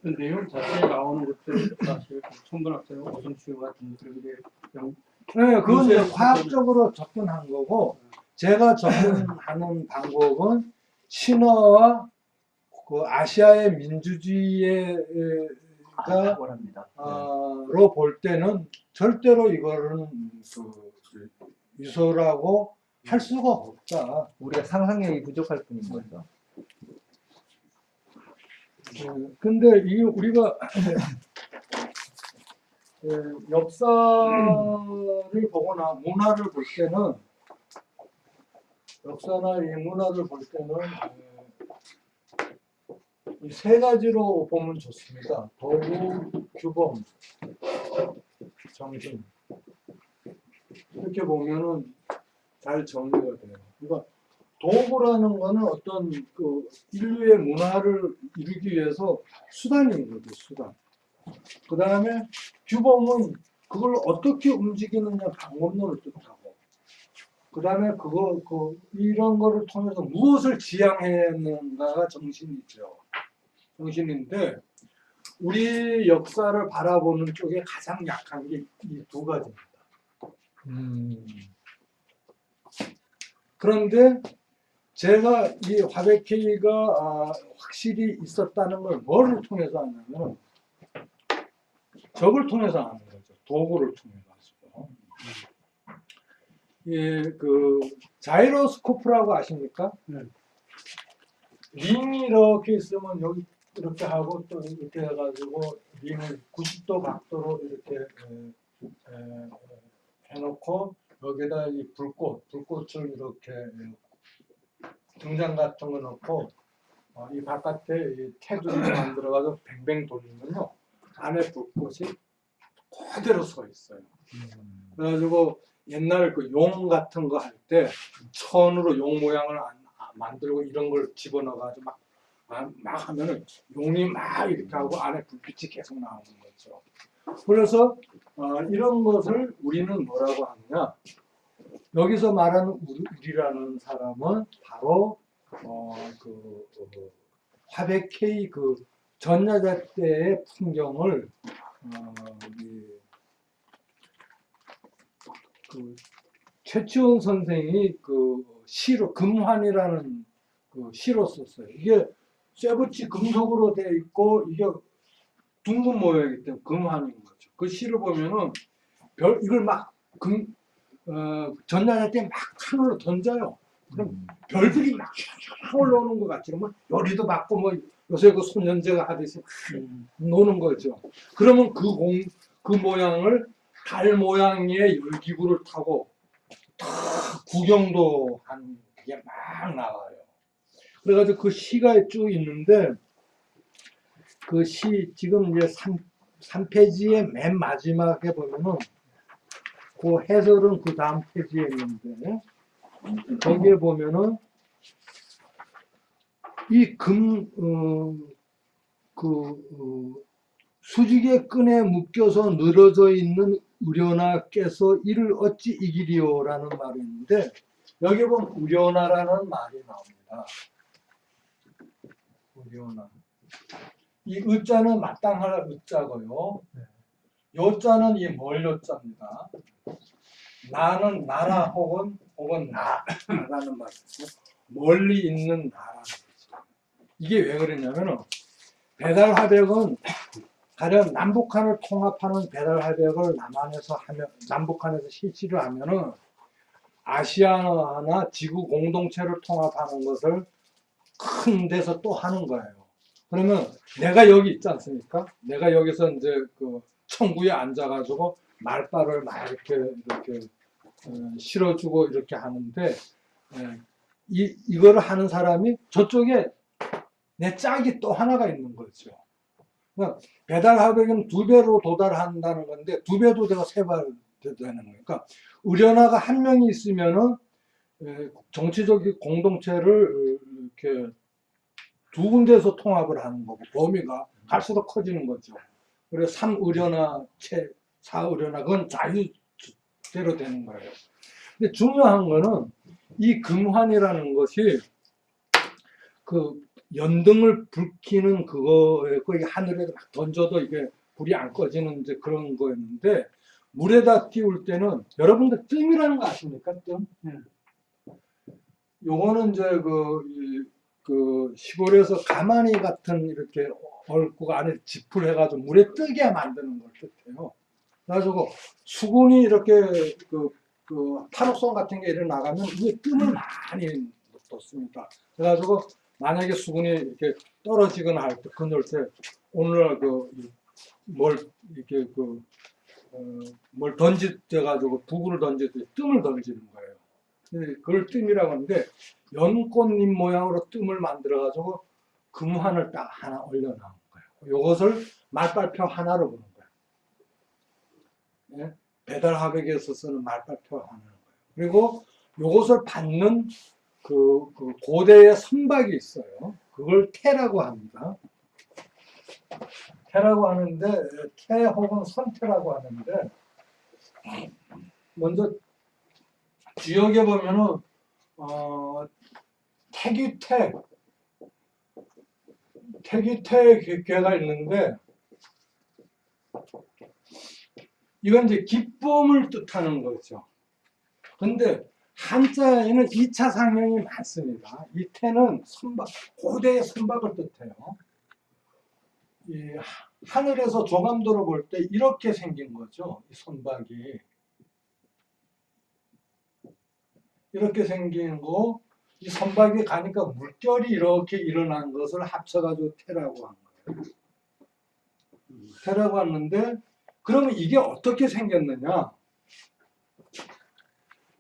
그 내용 자체에 나오는 것들 사실 천문학자나 오성수 같은 것들이 네, 그건 이제 요새 과학적으로 접근한 거고, 제가 접근하는 방법은 신화와 그 아시아의 민주주의가 원합니다. 로 볼 때는 절대로 이거는 그 유서라고 할 수가 없다. 우리가 상상력이 부족할 뿐인 거죠. 근데 이게 우리가 역사를 보거나 문화를 볼 때는, 역사나 이 문화를 볼 때는 이 세 가지로 보면 좋습니다. 도구, 규범, 정신. 이렇게 보면은 잘 정리가 돼요. 그러니까 도구라는 거는 어떤 그 인류의 문화를 이루기 위해서 수단인 거죠, 수단. 그 다음에 규범은 그걸 어떻게 움직이느냐 방법론을 뜻하고, 그 다음에 이런 거를 통해서 무엇을 지향했는가가 정신이죠. 정신인데, 우리 역사를 바라보는 쪽에 가장 약한 게 이 두 가지입니다. 그런데 제가 이 화백회의가 확실히 있었다는 걸 뭐를 통해서 아냐면, 적을 통해서 아는 거죠. 도구를 통해서 아시죠. 예, 그 자이로스코프라고 아십니까? 링이 이렇게 있으면 여기 이렇게 하고 또 이렇게 해가지고 링을 90도 각도로 이렇게 해놓고 여기다 이 불꽃을 이렇게 등잔 같은 거 넣고 이 바깥에 이 테두리를 만들어가지고 뱅뱅 돌리면요 안에 불꽃이 그대로 서 있어요. 그래가지고 옛날 그 용 같은 거 할 때 천으로 용 모양을 만들고 이런 걸 집어넣어가지고 막 하면은 용이 막 이렇게 하고 안에 불빛이 계속 나오는 거죠. 그래서 이런 것을 우리는 뭐라고 하느냐, 여기서 말하는 우리라는 사람은 바로 화백회의 그 전야자 때의 풍경을 그 최치원 선생이 그 시로 금환이라는 그 시로 썼어요. 이게 쇠붙이 금속으로 되어 있고 이게 둥근 모양이기 때문에 금환인 거죠. 그 시를 보면은 이걸 막 전야자 때 막 하늘로 던져요. 그럼 별들이 막 올라오는 것 같지. 뭐 요리도 받고 뭐 요새 그 소년제가 하듯이 노는 거죠. 그러면 그 모양을 달 모양의 열기구를 타고 다 구경도 하는 게 막 나와요. 그래가지고 그 시가 쭉 있는데, 그 시 지금 이제 3페이지의 맨 마지막에 보면은 그 해설은 그 다음 페이지에 있는데, 거기에 보면은 이 수직의 끈에 묶여서 늘어져 있는 의료나께서 이를 어찌 이기리오라는 말이 있는데, 여기 보면 의료나라는 말이 나옵니다. 의료나. 이 의자는 마땅할 의자고요. 요자는 이 멀요자입니다. 나는 나라 혹은 나라는 말이죠. 멀리 있는 나라는 거죠. 이게 왜 그러냐면은, 배달화백은 가령 남북한을 통합하는 배달화백을 남북한에서 실시를 하면은 아시아나 지구 공동체를 통합하는 것을 큰 데서 또 하는 거예요. 그러면 내가 여기 있지 않습니까? 내가 여기서 이제 그 청구에 앉아가지고 말발을 막 이렇게 실어주고 이렇게 하는데, 이거를 하는 사람이 저쪽에 내 짝이 또 하나가 있는 거죠. 그러니까 배달화백은 2배로 도달한다는 건데 2배도 되고 3배도 되는 거예요. 그러니까 의료나가 한 명이 있으면은 정치적 공동체를 이렇게 2군데에서 통합을 하는 거고 범위가 갈수록 커지는 거죠. 그래서 3의료나 4의료나 그건 자유대로 되는 거예요. 근데 중요한 거는 이 금환이라는 것이 그 연등을 불키는 그거였고 이게 하늘에 막 던져도 이게 불이 안 꺼지는 이제 그런 거였는데 물에다 띄울 때는 여러분들 뜸이라는 거 아십니까? 뜸? 네. 요거는 이제 그 시골에서 가마니 같은 이렇게 얼고 안에 짚을 해가지고 물에 뜨게 만드는 걸 뜻해요. 그래가지고 수분이 이렇게 그 탈옥선 같은 게 일어나가면 위에 뜸을 많이 뒀습니다. 그래가지고 만약에 수분이 이렇게 떨어지거나 할 때 그럴 때 오늘날 뭘 이렇게 뭘 던져가지고 부구를 던질 때 뜸을 던지는 거예요. 그걸 뜸이라고 하는데 연꽃잎 모양으로 뜸을 만들어가지고 금환을 딱 하나 올려놓은 거예요. 이것을 말발표 하나로 보는 거예요. 예? 배달 하백에서 쓰는 말발표 하나는 거예요. 그리고 이것을 받는 그 고대의 선박이 있어요. 그걸 태라고 합니다. 태라고 하는데 태 혹은 선태라고 하는데 먼저 지역에 보면은 태귀태가 있는데 이건 이제 기쁨을 뜻하는 거죠. 근데 한자에는 2차 상형이 많습니다. 이 태는 선박, 고대의 선박을 뜻해요. 이 하늘에서 조감도로 볼 때 이렇게 생긴 거죠. 이 선박이. 이렇게 생긴 거, 이 선박이 가니까 물결이 이렇게 일어난 것을 합쳐가지고 태라고 한 거예요. 태라고 하는데, 그러면 이게 어떻게 생겼느냐?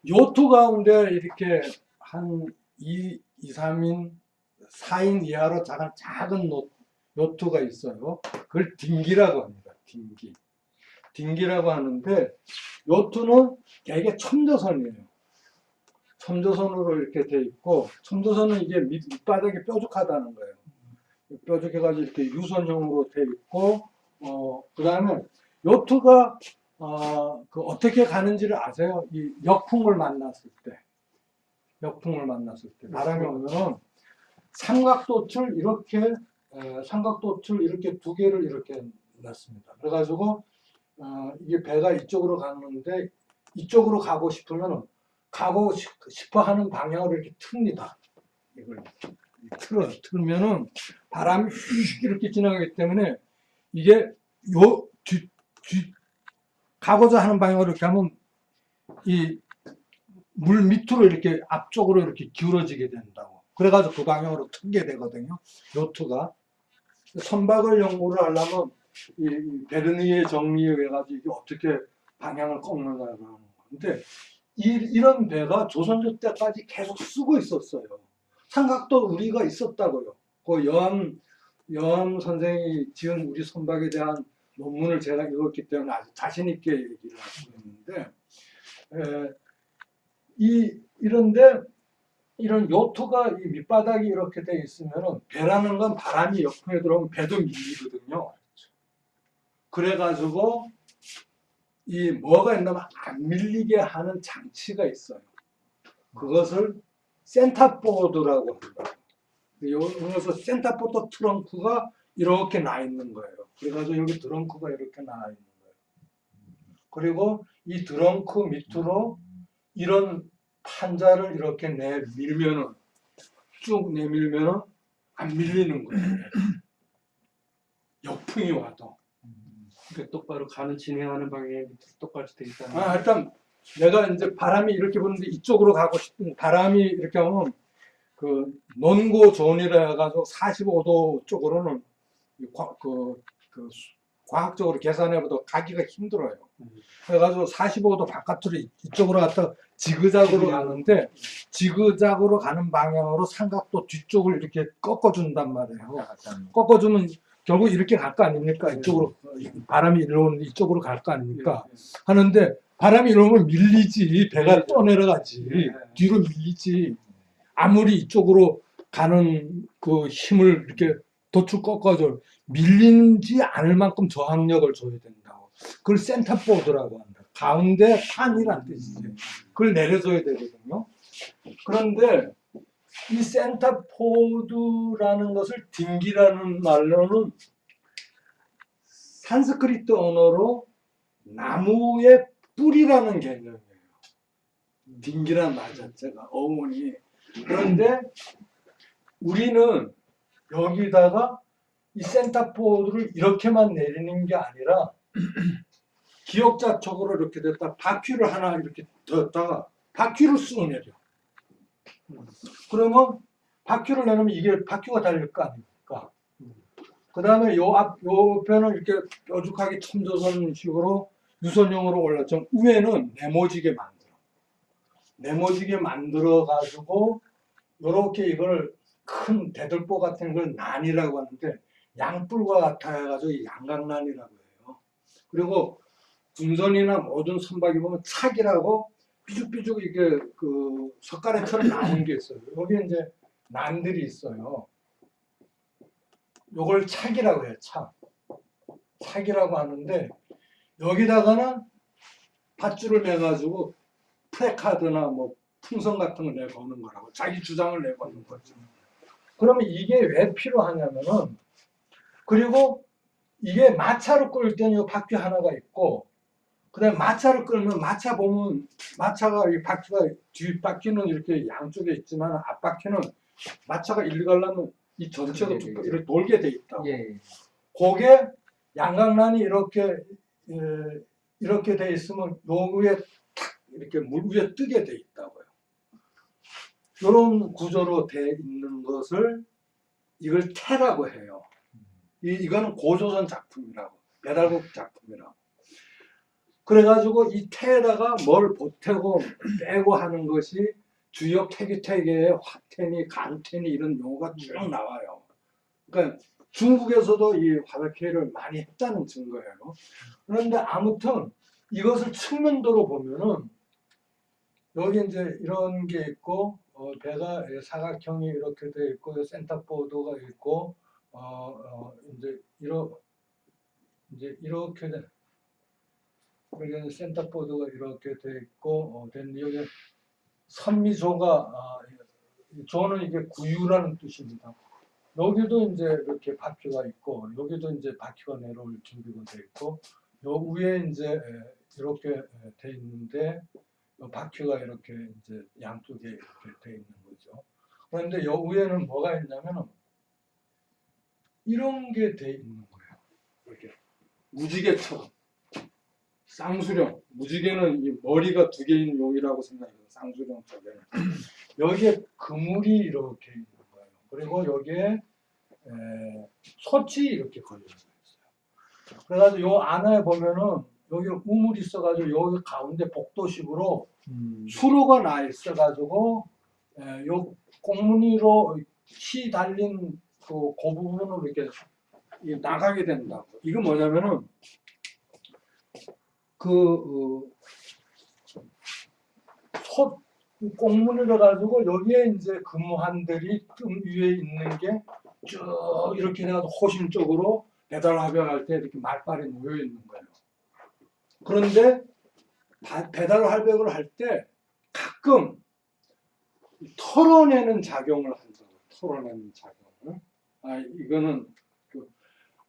요트 가운데 이렇게 한 3인, 4인 이하로 작은 요트가 있어요. 그걸 딩기라고 합니다. 딩기라고 하는데, 요트는 되게 첨조선이에요. 첨조선으로 이렇게 돼 있고, 첨조선은 이게 밑바닥이 뾰족하다는 거예요. 뾰족해가지고 이렇게 유선형으로 돼 있고, 그 다음에 요트가 어떻게 가는지를 아세요? 이 역풍을 만났을 때 바람이 오면은 삼각도출 이렇게 두 개를 이렇게 놨습니다. 그래가지고 이게 배가 이쪽으로 가는데 이쪽으로 가고 싶으면 가고 싶어 하는 방향으로 이렇게 틉니다. 이걸 틀면은 바람이 휙 이렇게 지나가기 때문에 이게 가고자 하는 방향으로 이렇게 하면 이 물 밑으로 이렇게 앞쪽으로 이렇게 기울어지게 된다고. 그래가지고 그 방향으로 트게 되거든요. 요트가. 선박을 연구를 하려면 이 베르니의 정리에 의해 가지고 이게 어떻게 방향을 꺾는다고 하는 건데 이런 배가 조선조 때까지 계속 쓰고 있었어요. 삼각도 우리가 있었다고요. 그 여암 선생이 지은 우리 선박에 대한 논문을 제가 읽었기 때문에 아주 자신 있게 얘기를 하고 있는데 이런 요트가 이 밑바닥이 이렇게 돼 있으면은 배라는 건 바람이 역풍에 들어오면 배도 밀리거든요. 그래가지고 이 뭐가 있냐면 안 밀리게 하는 장치가 있어요. 그것을 센터보드라고 합니다. 여기서 센터보드 트렁크가 이렇게 나 있는 거예요. 그래가지고 여기 트렁크가 이렇게 나 있는 거예요. 그리고 이 트렁크 밑으로 이런 판자를 이렇게 쭉 내밀면은 안 밀리는 거예요. 역풍이 와도. 그러니까 똑바로 가는 진행하는 방향에 똑같이 돼 있다는 일단 내가 이제 바람이 이렇게 부는데 이쪽으로 가고 싶은 바람이 이렇게 하면 그 논고 존이라 해가지고 45도 쪽으로는 과학적으로 계산해봐도 가기가 힘들어요. 그래가지고 45도 바깥으로 이쪽으로 갔다 지그작으로 가는데 지그작으로 가는 방향으로 삼각도 뒤쪽을 이렇게 꺾어준단 말이에요. 꺾어주면 결국 이렇게 갈 거 아닙니까? 이쪽으로 바람이 일어오는데 이쪽으로 갈 거 아닙니까? 하는데 바람이 일어오면 밀리지. 배가 떠내려가지. 뒤로 밀리지. 아무리 이쪽으로 가는 그 힘을 이렇게 도출 꺾어줘 밀리지 않을 만큼 저항력을 줘야 된다고. 그걸 센터보드라고 한다. 가운데 판이란 뜻이지. 그걸 내려줘야 되거든요. 그런데 이 센터포드라는 것을 딩기라는 말로는 산스크리트 언어로 나무의 뿌리라는 개념이에요. 딩기라는 말 자체가 어원이. 그런데 우리는 여기다가 이 센터포드를 이렇게만 내리는 게 아니라 기역자촉으로 이렇게 됐다 바퀴를 하나 이렇게 뒀다가 바퀴를 쑥 내려. 그러면 바퀴를 내려면 이게 바퀴가 달릴 거 아닙니까? 그 다음에 요 옆에는 이렇게 뾰족하게 첨조선 식으로 유선형으로 올랐죠. 위에는 네모지게 만들어 가지고 요렇게 이걸 큰 대들보 같은 걸 난이라고 하는데 양뿔과 같아 가지고 양강난이라고 해요. 그리고 군선이나 모든 선박이 보면 착이라고 삐죽삐죽 이게 그 석가래처럼 나오는 게 있어요. 여기 이제 난들이 있어요. 요걸 착이라고 해요. 착이라고 하는데 여기다가는 밧줄을 내가지고 프레카드나 뭐 풍선 같은 걸 내거는 거라고 자기 주장을 내거는 거죠. 그러면 이게 왜 필요하냐면은 그리고 이게 마차로 끌 때는 이 바퀴 하나가 있고 그다음에 마차를 끌면 마차 보면 마차가 이 바퀴가 뒷바퀴는 이렇게 양쪽에 있지만 앞바퀴는 마차가 일리 가려면 이 전체가 이렇게 돌게 돼 있다고. 예. 그게 양강란이 이렇게 돼 있으면 요 위에 탁 이렇게 물 위에 뜨게 돼 있다고요. 이런 구조로 돼 있는 것을 이걸 태라고 해요. 이거는 고조선 작품이라고 배달국 작품이라고. 그래가지고 이 태에다가 뭘 보태고 빼고 하는 것이 주역 태기태계의 화태니 간태니 이런 용어가 쭉 나와요. 그러니까 중국에서도 이 화백회를 많이 했다는 증거예요. 그런데 아무튼 이것을 측면도로 보면은 여기 이제 이런 게 있고 배가 사각형이 이렇게 돼 있고 센터보드가 있고 이제 이렇게 돼. 여기 센터보드가 이렇게 돼 있고 여기 선미조가 조는 이게 구유라는 뜻입니다. 여기도 이제 이렇게 바퀴가 있고 여기도 이제 바퀴가 내려올 준비가 돼 있고 요 위에 이제 이렇게 돼 있는데 바퀴가 이렇게 이제 양쪽에 이렇게 돼 있는 거죠. 그런데 요 위에는 뭐가 있냐면은 이런 게 돼 있는 거예요. 이렇게 무지개처럼. 쌍수령, 무지개는 이 머리가 두 개인 용이라고 생각해요. 쌍수령 쪽에는. 여기에 그물이 이렇게 있는 거예요. 그리고 여기에 솥이 이렇게 걸려 있어요. 그래가지고 요 안에 보면은 여기 우물이 있어가지고 여기 가운데 복도식으로 수로가 나 있어가지고 요 꽁무니로 키 달린 그 부분으로 이렇게 나가게 된다고. 이거 뭐냐면은 솥 꽁무니를 가지고 여기에 이제 근무한들이 뜸 위에 있는 게 쭉 이렇게 해가지고 호심 쪽으로 배달 활병할 때 이렇게 말발이 놓여 있는 거예요. 그런데 배달 활병을 할 때 가끔 털어내는 작용을 한다고. 털어내는 작용을. 이거는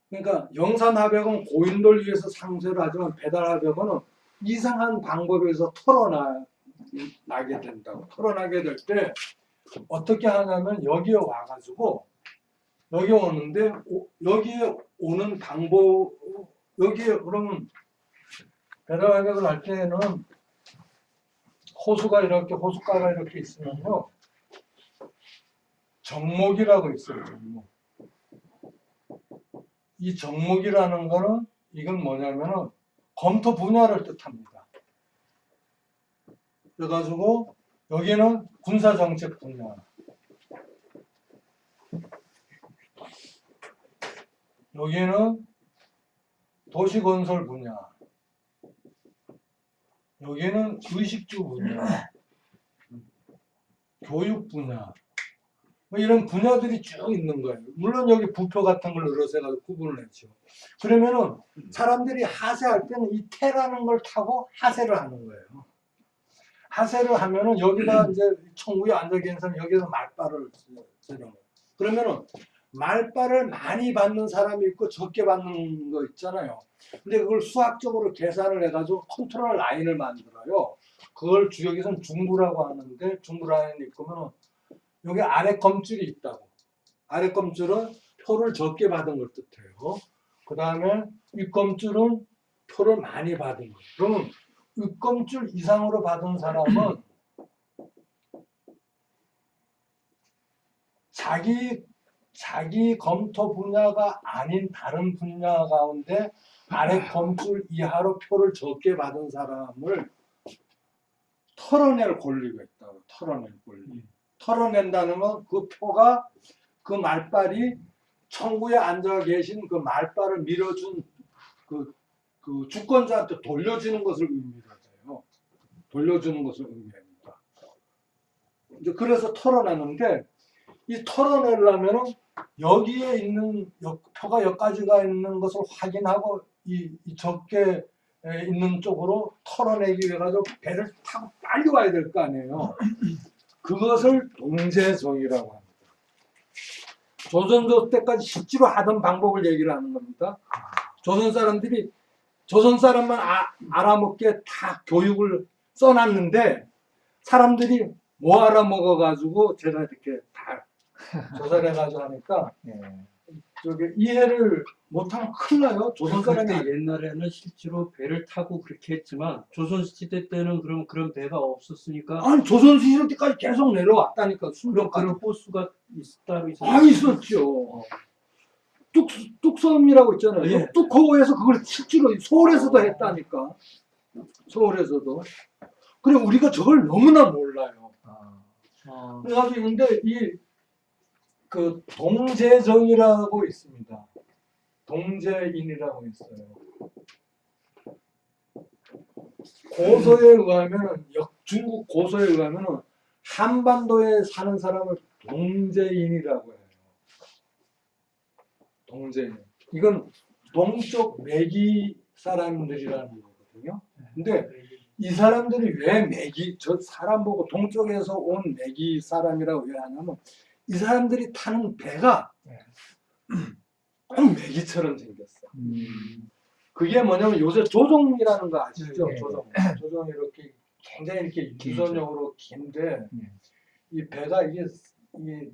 그러니까 영산화백은 고인돌 위해서 상쇄를 하지만 배달화백은 이상한 방법에서 털어나게 된다고. 털어나게 될 때 어떻게 하냐면 여기에 와가지고 여기 오는데 여기에 오는 방법 여기에 그러면 배달화백을 할 때는 호수가 이렇게 호숫가가 이렇게 있으면요 정목이라고 있어요. 정목. 이 정목이라는 거는 이건 뭐냐면은 검토 분야를 뜻합니다. 그래가지고 여기는 군사정책 분야, 여기는 도시건설 분야, 여기는 의식주 분야, 교육 분야, 뭐 이런 분야들이 쭉 있는 거예요. 물론 여기 부표 같은 걸 늘어서 해가지고 구분을 했죠. 그러면은 사람들이 하세할 때는 이 태라는 걸 타고 하세를 하는 거예요. 하세를 하면은 여기다 이제 청구에 앉아 계신 사람 여기서 말발을 쓰는 거예요. 그러면은 말발을 많이 받는 사람이 있고 적게 받는 거 있잖아요. 근데 그걸 수학적으로 계산을 해가지고 컨트롤 라인을 만들어요. 그걸 여기서는 중부라고 하는데 중부 라인이 있으면 여기 아래 검줄이 있다고. 아래 검줄은 표를 적게 받은 걸 뜻해요. 그 다음에 윗검줄은 표를 많이 받은 거. 그러면 윗검줄 이상으로 받은 사람은 자기 검토 분야가 아닌 다른 분야 가운데 아래 검줄 이하로 표를 적게 받은 사람을 털어낼 권리가 있다고. 털어낼 권리. 털어낸다는 건 그 표가 그 말발이 청구에 앉아 계신 그 말발을 밀어준 그 주권자한테 돌려주는 것을 의미하죠. 돌려주는 것을 의미합니다. 이제 그래서 털어내는데 이 털어내려면은 여기에 있는 표가 여기까지가 있는 것을 확인하고 이 적게 있는 쪽으로 털어내기 위해 가지고 배를 타고 빨리 와야 될 거 아니에요. 그것을 동제정이라고 합니다. 조선조 때까지 실제로 하던 방법을 얘기를 하는 겁니다. 조선 사람만 알아먹게 다 교육을 써놨는데 사람들이 뭐 알아먹어가지고 제가 이렇게 다 조사를 해가지고 하니까 네. 저기 이해를 못하면 큰일 나요. 조선 사람이 그때 옛날에는 실제로 배를 타고 그렇게 했지만 조선시대 때는 그럼 그런 배가 없었으니까 아니 조선시대 때까지 계속 내려왔다니까. 순교까지. 그런 호수가 따로 있었죠. 뚝섬이라고 있잖아요. 예. 뚝호에서 그걸 실제로 서울에서도 했다니까. 서울에서도. 그래 우리가 저걸 너무나 몰라요. 그래가지고 근데 그 동제정이라고 있습니다. 동제인이라고 있어요. 고서에 의하면 중국 고서에 의하면 한반도에 사는 사람을 동제인이라고 해요. 동제인. 이건 동쪽 매기 사람들이라는 거거든요. 근데 이 사람들이 왜 저 사람 보고 동쪽에서 온 매기 사람이라고 왜 하냐면 이 사람들이 타는 배가 꼭 매기처럼 생겼어. 그게 뭐냐면 요새 조종이라는 거 아시죠? 네. 조종이 이렇게 굉장히 이렇게 유선형으로 긴데 이 배가 이게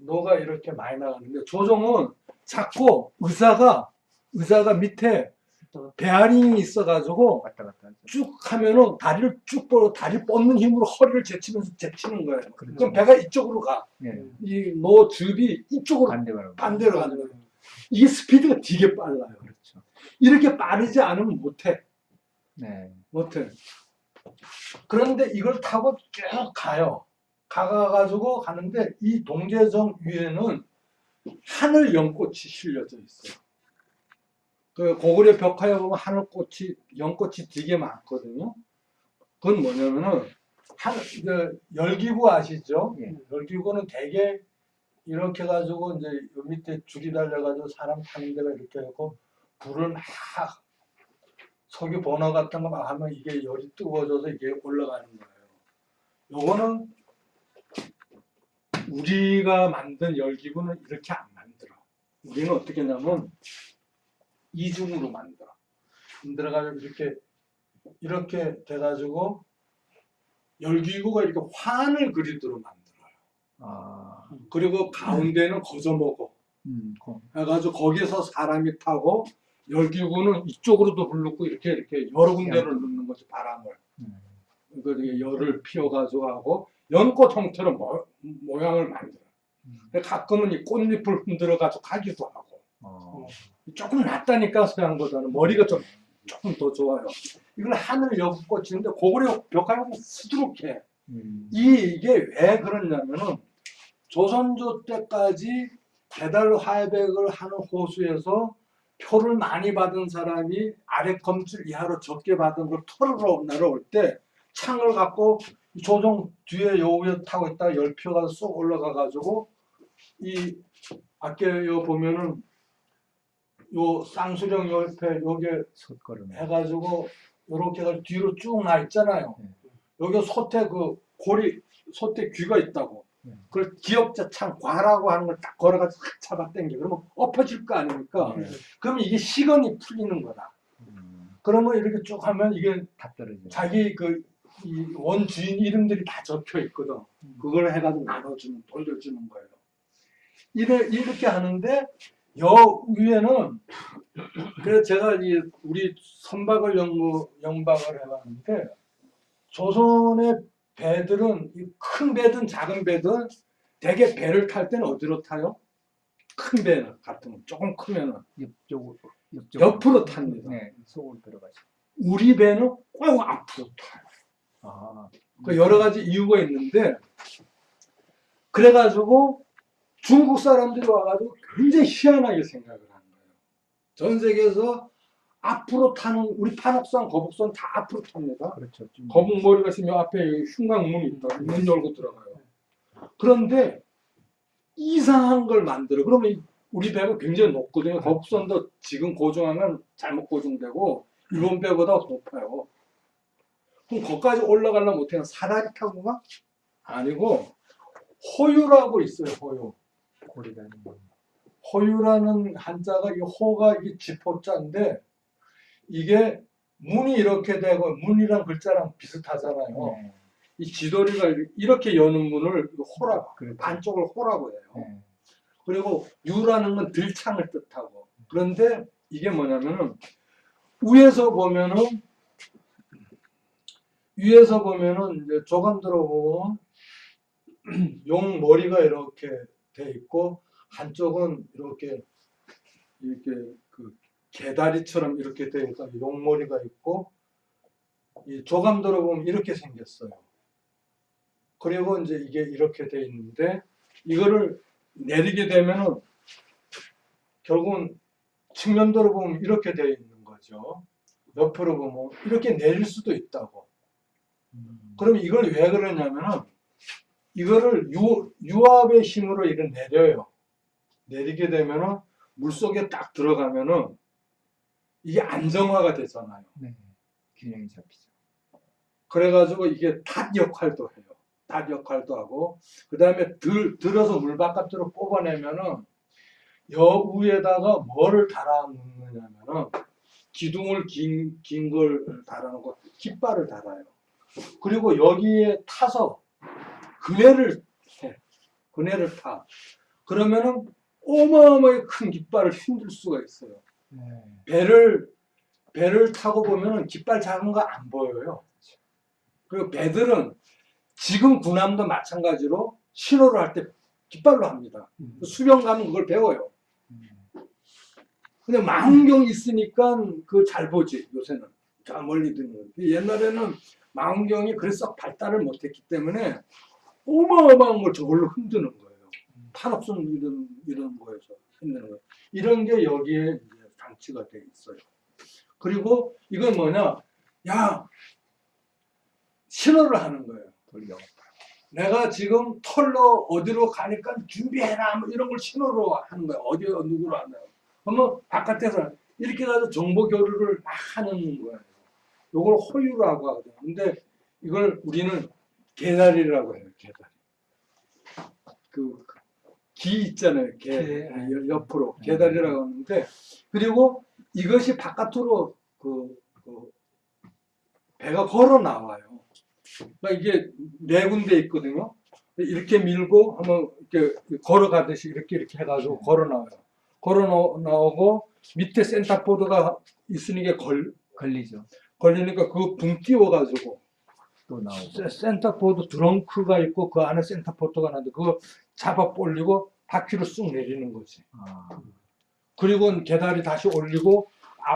노가 이렇게 많이 나가는데 조종은 자꾸 의사가 밑에 베어링이 있어가지고 왔다 갔다 하죠. 쭉 하면은 다리를 쭉 뻗어 다리 뻗는 힘으로 허리를 제치면서 제치는 거예요. 그렇죠. 그럼 배가 이쪽으로 가. 네. 이 노 줍이 이쪽으로 반대로 가는 거예요. 이게 스피드가 되게 빨라요. 그렇죠. 이렇게 빠르지 않으면 못해. 네. 못해. 그런데 이걸 타고 쭉 가요. 가가지고 가는데 이 동제정 위에는 하늘 연꽃이 실려져 있어요. 그 고구려 벽화에 보면 하늘꽃이 연꽃이 되게 많거든요. 그건 뭐냐면은 열기구 아시죠? 예. 열기구는 되게 이렇게 가지고 이제 요 밑에 줄이 달려가지고 사람 타는 데가 이렇게 하고 불을 막 석유 버너 같은 거 막 하면 이게 열이 뜨거워져서 이게 올라가는 거예요. 요거는 우리가 만든 열기구는 이렇게 안 만들어. 우리는 어떻게 하냐면 이중으로 만들어가지고 이렇게 돼가지고 열기구가 이렇게 환을 그리도록 만들어요. 그리고 가운데는 거저먹어. 해가지고 거기서 사람이 타고 열기구는 이쪽으로도 불렀고 이렇게 여러 군데를 넣는 거지 바람을. 그 열을 피워가지고 하고 연꽃 형태로 모양을 만들어. 가끔은 이 꽃잎을 흔들어가지고 가기도 하고. 조금 낫다니까 서양보다는 머리가 조금 더 좋아요. 이걸 하늘 연꽃인데 고구려 벽화는 수두룩해. 이게 왜 그러냐면은 조선조 때까지 배달 화백을 하는 호수에서 표를 많이 받은 사람이 아래 검줄 이하로 적게 받은 걸 털으러 내려올 때 창을 갖고 조종 뒤에 요 위에 타고 있다가 열표가 쏙 올라가가지고 이 아까 요 보면은 요 쌍수령 옆에 요게 해가지고 요렇게 해가지고 뒤로 쭉 나 있잖아요. 여기 솥에 그 고리 소떼 귀가 있다고. 네. 그걸 기역자 창 과라고 하는 걸 딱 걸어가지고 확 잡아당겨. 그러면 엎어질 거 아닙니까? 네. 그러면 이게 시건이 풀리는 거다. 그러면 이렇게 쭉 하면 이게 다 떨어져. 자기 그 이 원주인 이름들이 다 적혀 있거든. 그걸 해가지고 나눠주는, 돌려주는 거예요. 이렇게 하는데 여 위에는 그래서 제가 우리 선박을 연박을 해봤는데 조선의 배들은 큰 배든 작은 배든 대개 배를 탈 때는 어디로 타요? 큰 배는 같으면 조금 크면은 옆으로 탑니다. 네, 속으로 들어가죠. 우리 배는 꼭 앞으로 타요. 아, 그 여러 가지 이유가 있는데 그래가지고 중국 사람들이 와가지고 굉장히 희한하게 생각을 하는 거예요. 전 세계에서 앞으로 타는 우리 판옥선, 거북선 다 앞으로 탑니다. 그렇죠. 좀 거북머리가 있으면 앞에 흉곽문이 있다. 문 열고 들어가요. 그런데 이상한 걸 만들어. 그러면 우리 배가 굉장히 높거든요. 거북선도 지금 고정하면 잘못 고정되고 일본 배보다 높아요. 그럼 거기까지 올라가려면 어떻게 하나 사다리 타고 가? 아니고 호유라고 있어요. 호유. 고리가 있는 거. 호유라는 한자가 이 호가 이게 지포자인데 이게 문이 이렇게 되고 문이란 글자랑 비슷하잖아요. 네. 이 지도리가 이렇게 여는 문을 호라고 그렇죠. 반쪽을 호라고 해요. 네. 그리고 유라는 건 들창을 뜻하고 그런데 이게 뭐냐면은 위에서 보면은 이제 조감 들어보면 용 머리가 이렇게 돼 있고 한쪽은 이렇게 그 개다리처럼 이렇게 돼 있고 용 머리가 있고 이 조감 들어보면 이렇게 생겼어요. 그리고 이제 이게 이렇게 돼 있는데 이거를 내리게 되면은 결국은 측면도로 보면 이렇게 돼 있는 거죠. 옆으로 보면 이렇게 내릴 수도 있다고. 그럼 이걸 왜 그러냐면은 이거를 유압의 힘으로 이걸 내려요. 내리게 되면은 물속에 딱 들어가면은 이게 안정화가 되잖아요. 네. 균형이 잡히죠. 그래가지고 이게 닷 역할도 해요. 닷 역할도 하고 그 다음에 들어서 물 바깥으로 뽑아내면은 여 위에다가 뭐를 달아놓느냐면은 기둥을 긴 걸 달아놓고 깃발을 달아요. 그리고 여기에 타서 그네를 해. 그네를 타. 그러면은 어마어마하게 큰 깃발을 힘들 수가 있어요. 네. 배를 타고 보면은 깃발 작은 거 안 보여요. 그리고 배들은 지금 군함도 마찬가지로 신호를 할 때 깃발로 합니다. 수병 가면 그걸 배워요. 근데 망원경이 있으니까 그 잘 보지 요새는. 저 멀리 드는 거. 옛날에는 망원경이 그래서 발달을 못했기 때문에 어마어마한 걸 저걸로 흔드는 거예요. 탄압성 이런 거에서 흔드는 거예요. 이런 게 여기에 이제 장치가 돼 있어요. 그리고 이건 뭐냐? 야 신호를 하는 거예요. 돌려. 내가 지금 털로 어디로 가니까 준비해라 뭐 이런 걸 신호로 하는 거예요. 어디 누구로 한다고. 그러면 바깥에서 이렇게 가서 정보 교류를 막 하는 거예요. 이걸 호유라고 하거든요. 근데 이걸 우리는 개다리라고 해요. 개다리. 그 기 있잖아요. 개 옆으로 개다리라고 하는데 그리고 이것이 바깥으로 그 배가 걸어 나와요. 그러니까 이게 네 군데 있거든요. 이렇게 밀고 한번 이렇게 걸어가듯이 이렇게 해가지고 걸어 나와요. 걸어 나오고 밑에 센터보드가 있으니까 걸리니까 그 붕 띄워가지고 또 나오고. 센터보드 트렁크가 있고 그 안에 센터보드가 나는데 그거 잡아 올리고 바퀴로 쑥 내리는 거지. 아, 그리고 개다리 다시 올리고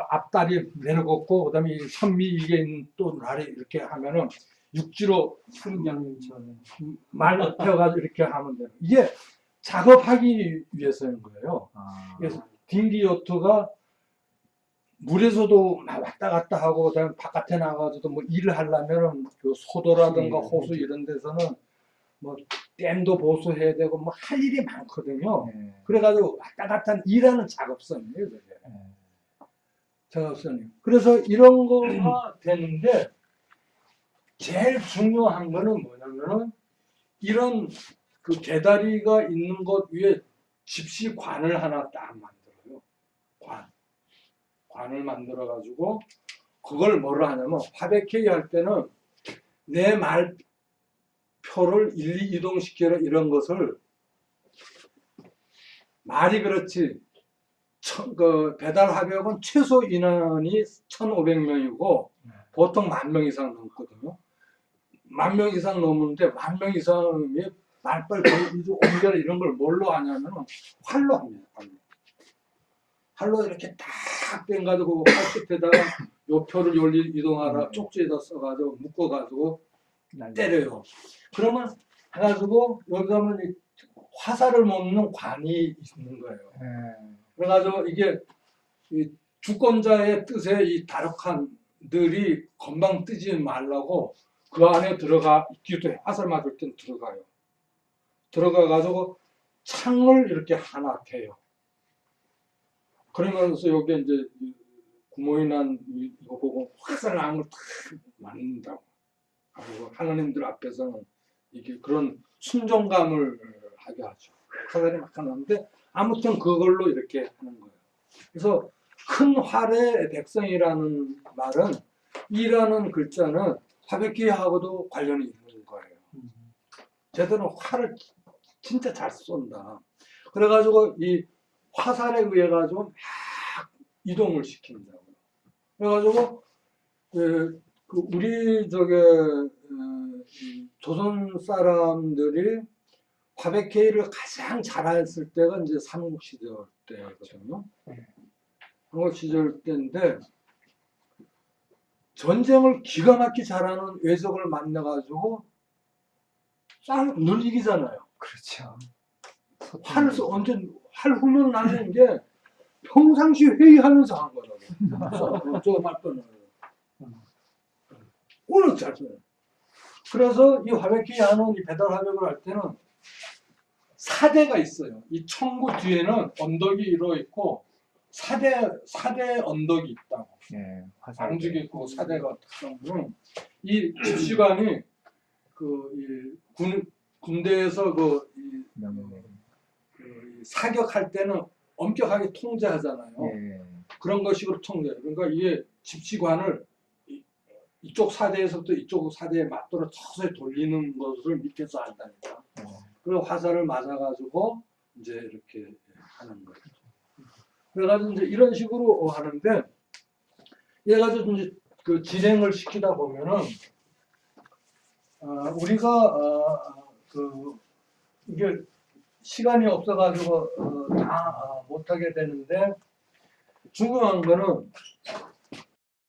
앞다리 내려갖고 그다음에 이 선미 이게 있는 또 날이 이렇게 하면은 육지로 승경처럼 말 태워가지고 이렇게 하면 돼요. 이게 작업하기 위해서인 거예요. 아, 그래서 딩기 요트가 물에서도 막 왔다 갔다 하고 그다음에 바깥에 나가서도 뭐 일을 하려면 그 소도라든가 호수 이런 데서는 뭐 댐도 보수해야 되고 뭐 할 일이 많거든요. 네. 그래가지고 왔다 갔다 일하는 작업선이에요, 그게. 네. 작업선이. 그래서 이런 거가 되는데 제일 중요한 거는 뭐냐면은 이런 그 개다리가 있는 곳 위에 집시관을 하나 딱 만들어요. 관을 만들어 가지고 그걸 뭐로 하냐면 화백회의 할 때는 내 말표를 일리 이동시키라 이런 것을 말이 그렇지 그 배달 화백은 최소 인원이 1,500명이고 보통 10,000명 이상 넘거든요. 10,000명 이상 넘는데 10,000명 이상이 말빨 옮겨라 이런 걸 뭘로 하냐면 활로 합니다. 활로 이렇게 딱 뺀가지고 활 끝에다가 요 표를 열리 이동하라 쪽지에다 써가지고 묶어가지고 때려요. 그러면 해가지고 여기 가면 이 화살을 먹는 관이 있는 거예요. 그래가지고 이게 이 주권자의 뜻에 이 다락한들이 건방 뜨지 말라고 그 안에 들어가 있기도 해. 화살 맞을 땐 들어가요. 들어가가지고 창을 이렇게 하나 대요. 그러면서 여기 이제 구멍이 난 이거 보고 화살 난 걸 탁 맞는다고. 그리고 하나님들 앞에서는 이게 그런 순종감을 하게 하죠. 화살이 막 하는데 아무튼 그걸로 이렇게 하는 거예요. 그래서 큰 활의 백성이라는 말은 이라는 글자는 화백기하고도 관련이 있는 거예요. 쟤들은 활을 진짜 잘 쏜다. 그래가지고 이 화살에 의해 가지고 막 이동을 시킨다고요. 그래가지고 그 우리 조선 사람들이 화백회의를 가장 잘했을 때가 이제 삼국시절 때거든요. 삼국시절 때인데 전쟁을 기가 막히게 잘하는 외적을 만나가지고 늘 이기잖아요. 그렇죠. 활을 언제 활 훈련 나는 게 평상시 회의하면서 한 거라고. 저거 맞거나. 오늘 잘 써요. 그래서 이 화백회의 하는 이 배달 화백을 할 때는 사대가 있어요. 이 청구 뒤에는 언덕이 이루어 있고 사대 언덕이 있다고. 네, 방죽이 있고 사대가 있다면 이 집시관이 군대에서 사격할 때는 엄격하게 통제하잖아요. 그런 것식으로 통제해요. 그러니까 이게 집시관을 이쪽 사대에서부터 이쪽 사대에 맞도록 서서히 돌리는 것을 밑에서 한다니까. 그리고 화살을 맞아가지고 이제 이렇게 하는 거죠. 그래가지고 이제 이런 식으로 하는데, 얘가지고 이제 그 진행을 시키다 보면은 우리가 이게 시간이 없어가지고 다 못하게 되는데 중요한 거는